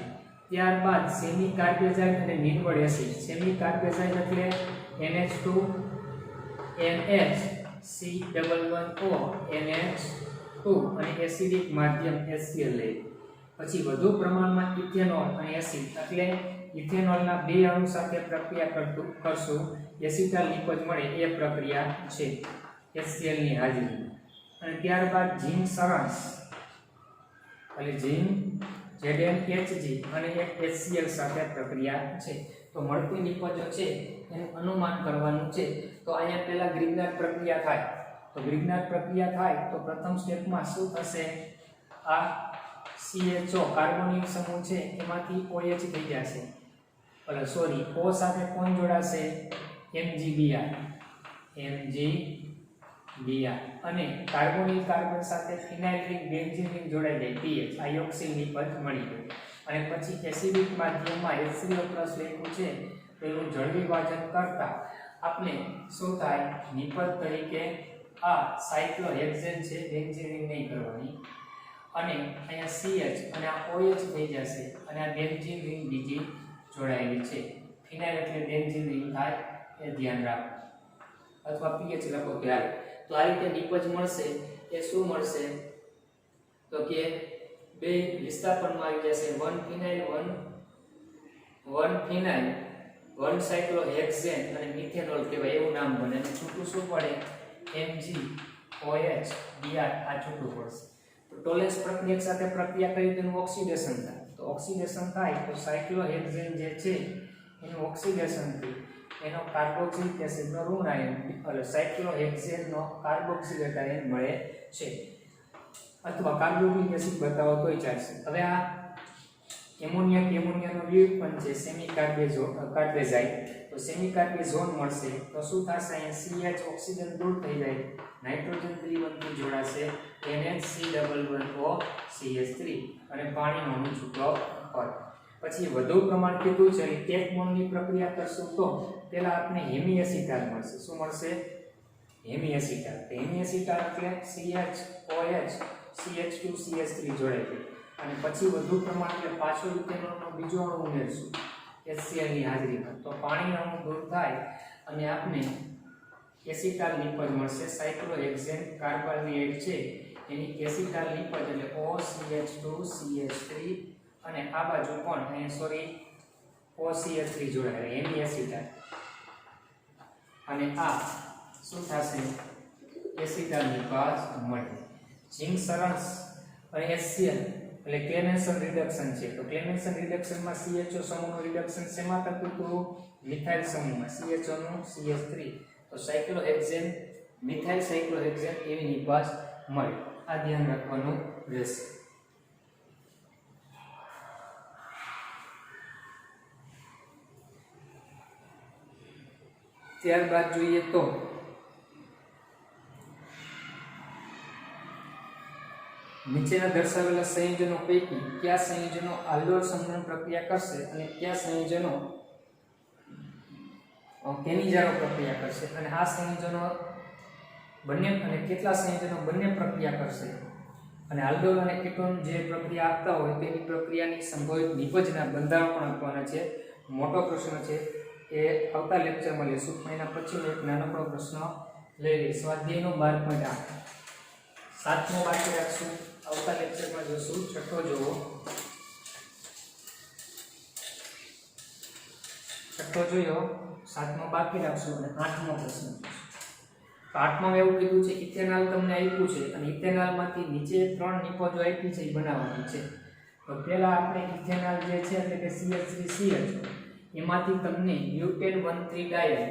ત્યારબાદ સેમી કાર્બેઝાઇડ અને નિર્બળ એસિડ. સેમી કાર્બેઝાઇડ એટલે NH2 NH C11O NH2 અને એસિડિક માધ્યમ HCl લે. પછી વધુ પ્રમાણમાં ઇથેનોલ અને એસિડ એટલે ઇથેનોલના બે અણુ સાથે પ્રક્રિયા કરશું એસિટાલ નિપજ મળે એ પ્રક્રિયા છે HCl ની હાજરી. અને ત્યારબાદ ઝિંક સરસ એટલે ઝિંક ZnHg અને એક HCl સાથે પ્રક્રિયા છે. તો મળતી નિપજો છે એનું અનુમાન કરવાનું છે. તો અહીંયા પહેલા ગ્રિગ્નાર્ડ પ્રક્રિયા થાય. તો ગ્રિગ્નાર્ડ પ્રક્રિયા થાય તો પ્રથમ સ્ટેપમાં શું થશે? આ CHO કાર્બોનિક સમૂહ છે એમાંથી OH થઈ જશે. એટલે સોરી O સાથે કોણ જોડાશે? MgBr અને કાર્બોનિલ કાર્બન સાથે ફિનાઇલ રિંગ બેન્ઝીન રિંગ જોડાઈ જાય PH આયોક્સિલ નિપજ મળી ગયું. અને પછી એસિડિક માધ્યમમાં HCl+ લેખું છે તેનું જળ વિભાજન કરતા આપણે શું થાય? નિપજ તરીકે આ સાયક્લોહેક્સેન છે બેન્ઝીન રિંગ નહીં કરવાની અને અહીંયા CH અને આ OH થઈ જશે અને આ બેન્ઝીન રિંગ બીજી જોડાયેલી છે. ફિનાઇલ એટલે બેન્ઝીન રિંગ થાય એ ધ્યાન રાખો અથવા PH લખો ત્યારે. તો આ રીતે નિપજ મળશે. એ શું મળશે? તો કે બે વિસ્થાપનમાં આવી જશે 1 ફિનાઇલ 1 સાયક્લોહેક્સેન અને મિથેનોલ કહેવાય એવું નામ બને. અને છૂટું શું પડે? MgOH આ છૂટું પડશે. તો ટોલેન્સ પ્રક્રિયા સાથે પ્રક્રિયા કરી તેનું ઓક્સિડેશન થાય. તો ઓક્સિડેશન થાય તો સાયક્લોહેક્સેન જે છે એનું ઓક્સિડેશન થઈ એનો કાર્બોક્સિલિક એસિડનો ઋણ આયન એટલે સાયક્લોહેક્સેનનો કાર્બોક્સિલેટ આયન મળે છે. અથવા કાર્બોક્સિલિક એસિડ બતાવો તોય ચાલશે. હવે આ એમોનિયાનો વિયુત્પન્ન છે સેમી કાર્બેઝાઇડ. તો સેમી કાર્બેઝોન મળશે તો શું થશે? અહીંયા CH ઓક્સિજન દૂર થઈ જાય નાઇટ્રોજન ત્રિબંધથી જોડાશે NH11O CH3 અને પાણીનો અણુ છૂટો પડે. પછી વધુ પ્રમાણ કીધું છે 1 મોલની પ્રક્રિયા કરશું તો પહેલા આપણે હેમી એસિટાલ મળશે. શું મળશે? Hemi acetal. હેમી એસિટાલ એટલે CHOH CH2 CH3 જોડાય છે અને પછી વધુ પ્રમાણ એટલે પાછો ઇથેનોલનો બીજો અણુ ઉમેરશું HCl ની હાજરીમાં. તો પાણીનો અણુ દૂર થાય અને આપણે એસિટાલ નિપજ મળશે. સાયક્લોહેક્સેન કાર્બાલ્ડિહાઇડ છે એની એસિટાલ નિપજ એટલે OCH2 CH3 અને આ બાજુ પણ અહીં સોરી OCH3 જોડાય હેમી એસિટાલ. અને આ શું થશે? એસિટાલ નિપજ મળે. ઝિંક સરસ અને HCl એટલે ક્લેમેન્સન રિડક્શન છે. તો ક્લેમેન્સન રિડક્શનમાં CHO સમૂહનું રિડક્શન શેમાં થતું હતું? મિથાઇલ સમૂહમાં CHO નું CH3. તો સાયક્લોહેક્સેન મિથાઇલ સાયક્લોહેક્સેન એવી નિપજ મળે. આ ધ્યાન રાખવાનું રહેશે. ત્યારબાદ જોઈએ તો નીચેના દર્શાવેલા સંયોજનો પૈકી કયા સંયોજનો આલ્ડોલ સંઘનન પ્રક્રિયા કરશે અને કયા સંયોજનો કેનિજારો પ્રક્રિયા કરશે અને આ સંયોજનો બંને અને કેટલા સંયોજનો બંને પ્રક્રિયા કરશે અને આલ્ડોલ અને કીટોન જે પ્રક્રિયા આપતા હોય તેની પ્રક્રિયાની સંભવિત નિપજના બંધારણ પણ આપવાના છે. મોટો પ્રશ્ન છે એ આવતા લેક્ચરમાં લેશું, પણ એના પછીનો એક નાનકડો પ્રશ્ન લઈ લઈશું. સ્વાધ્યાયનો 12.8 સાતમો બાકી રાખશું, આવતા લેક્ચરમાં જોશું. છઠ્ઠો જોવો, છઠ્ઠો જોયો, સાતમો બાકી રાખશું અને આઠમો પ્રશ્ન. તો આઠમાં એવું કીધું છે ઇથેનોલ તમને આપ્યું છે અને ઇથેનોલમાંથી નીચે 3 નિપજો આપી છે એ બનાવવાની છે. તો પહેલા આપણે ઇથેનોલ જે છે એટલે કે CH3CH એમાંથી તમને બ્યુટેન 1,3 ડાયલ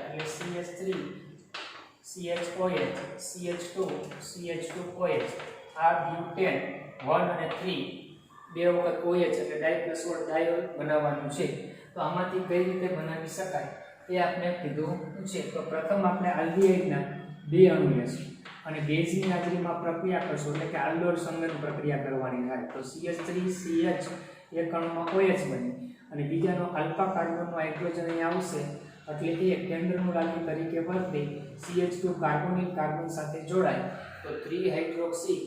એટલે CH3 CHOH CH2 CH2OH આ બ્યુટેન 1 અને 3 બે વખત OH એટલે ડાયપ્લસોલ ડાયોલ બનાવવાનું છે. તો આમાંથી કઈ રીતે બનાવી શકાય એ આપણે કીધું છે. તો પ્રથમ આપણે આલ્ડીહાઇડના 2 અણુ લેશું અને બેઝની હાજરીમાં પ્રક્રિયા કરશું એટલે કે આલ્ડોલ સંઘનન પ્રક્રિયા કરવાની થાય. તો CH3CH એક અણુમાં OH બને અને બીજાનો આલ્ફા કાર્બનનો હાઇડ્રોજન અહીં આવશે એટલે એ કેન્દ્રનું લાગી તરીકે વર્તે CH2 કાર્બોનિલ કાર્બન સાથે જોડાય તો 3 હાઇડ્રોક્સી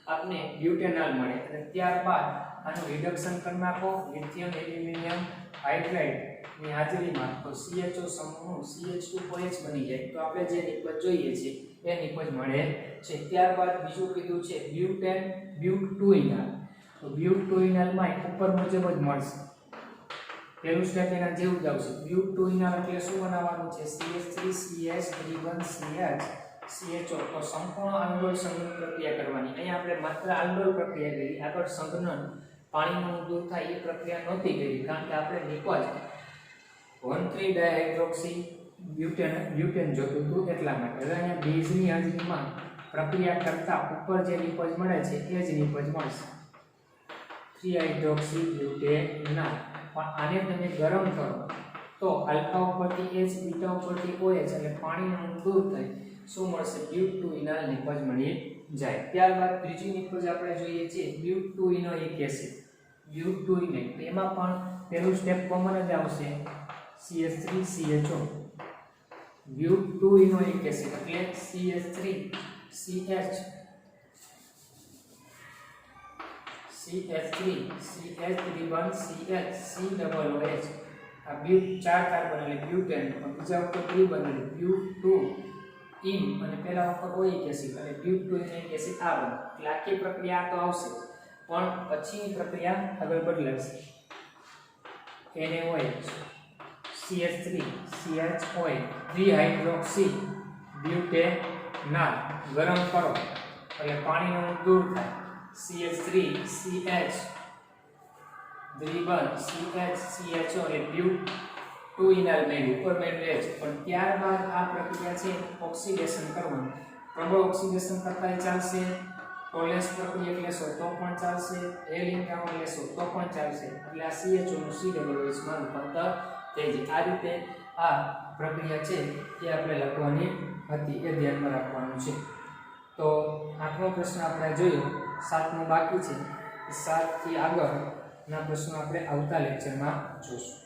આપને બ્યુટેનોલ મળે અને ત્યારબાદ આનું રિડક્શન કરી નાખો લિથિયમ એલ્યુમિનિયમ હાઇડ્રાઇડ ની હાજરીમાં તો CHO સમૂહનું CH2OH બની જાય. તો આપણે જે નિપજ જોઈએ છે એ નિપજ મળે છે. ત્યારબાદ બીજું કીધું છે બ્યુટેન બ્યુટ2ઇનોલ. તો બ્યુટ2ઇનોલમાં ઉપર મુજબ જ મળશે. પહેલું સ્ટેપ એના જેવું જ આવશે. બ્યુટ2ઇનોલ એટલે શું બનાવવાનું છે CH3CH3CH CHO. તો સંપૂર્ણ આલ્ડોલ સંઘનન પ્રક્રિયા કરવાની. અહીંયા આપણે માત્ર આલ્ડોલ પ્રક્રિયા કરી, આગળ સંઘનન પાણીનું દૂર થાય એ પ્રક્રિયા નહોતી કરી કારણ કે આપણે નિપજ 1,3 ડાયહાઇડ્રોક્સી બ્યુટેન જોતું હતું એટલા માટે. હવે અહીંયા બેઝની હાજરીમાં પ્રક્રિયા કરતા ઉપર જે નિપજ મળે છે એ જ નિપજ મળશે 3 હાઇડ્રોક્સી બ્યુટેનોલ. પણ આને તમે ગરમ કરો તો આલ્ફા ઉપરથી H બીટા ઉપરથી OH એટલે પાણીનું દૂર થઈ શું મળશે બ્યુટ2ઇનોલ નિપજ મળી જાય. ત્યારબાદ ત્રીજી નિપજ આપણે જોઈએ છે બ્યુટ2ઇનોઇક એસિડ બ્યુટ2ઇનોઇક. એમાં પણ પહેલું સ્ટેપ કોમન જ આવશે CH3CHO બ્યુટ2ઇનોઇક એસિડ એટલે CH3CH CH3CH3COOH આ બ્યુટ 4 કાર્બન એટલે બ્યુટેન બીજા ઉપર 3 બને બ્યુટ2 ઇન અને પહેલા ઉપર ઓઇક એસિડ એટલે બ્યુટ2ઇનોઇક એસિડ આ બને. એટલે આખી પ્રક્રિયા તો આવશે પણ પછીની પ્રક્રિયા આગળ બદલાશે. NaOH CH3CHOH 3 હાઇડ્રોક્સી બ્યુટેનોલ ગરમ કરો એટલે પાણીનું દૂર થાય CH3CH CHCHO એ બ્યુટ2ઇનોલ મેળવ્યું ઉપર મેળવે છે. પણ ત્યારબાદ આ પ્રક્રિયા છે ઓક્સિડેશન કરવાનું. પ્રબળ ઓક્સિડેશન કરતા ચાલશે, ટોલેન્સ પ્રક્રિયા લેશો તો પણ ચાલશે, એલિંગ્રાઉન્ડ લેશો તો પણ ચાલશે. એટલે આ CHO નું COOH માં રૂપાંતર થઈ જાય. આ રીતે આ પ્રક્રિયા છે એ આપણે લખવાની હતી એ ધ્યાનમાં રાખવાનું છે. તો આઠમો પ્રશ્ન આપણે જોયો, સાતમો બાકી છે. 7 થી આગળના પ્રશ્નો આપણે આવતા લેક્ચરમાં જોશું.